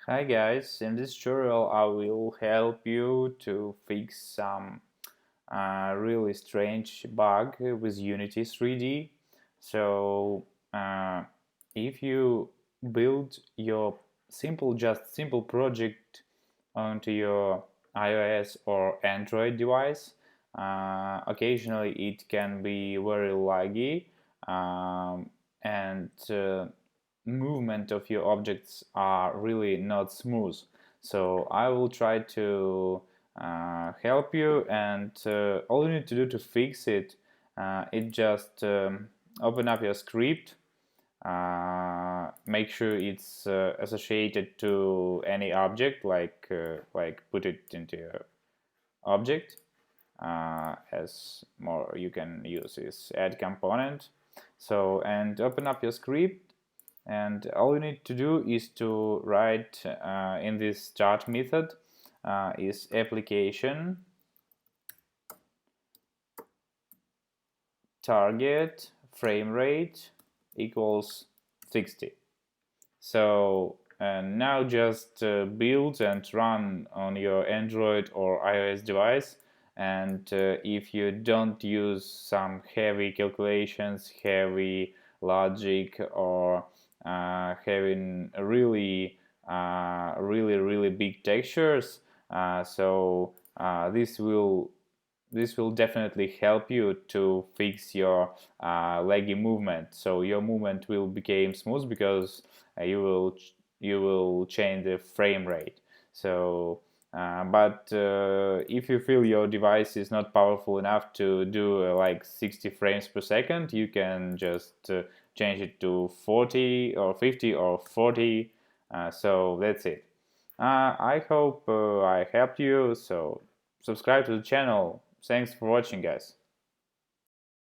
Hi guys, in this tutorial I will help you to fix some really strange bug with Unity 3D. So uh, if you build your simple project onto your iOS or Android device, occasionally it can be very laggy, and movement of your objects are really not smooth. So I will try to help you, and all you need to do to fix it, it just open up your script, make sure it's associated to any object, like put it into your object. As more you can use is add component. So and open up your script, and all you need to do is to write in this start method is application target frame rate equals 60. So now just build and run on your Android or iOS device, and if you don't use some heavy calculations, heavy logic, or having really big textures, so this will definitely help you to fix your laggy movement. So your movement will become smooth because you will change the frame rate. So but if you feel your device is not powerful enough to do like 60 frames per second, you can just change it to 40 or 50 or 40. So that's it. I hope I helped you. So subscribe to the channel. Thanks for watching, guys.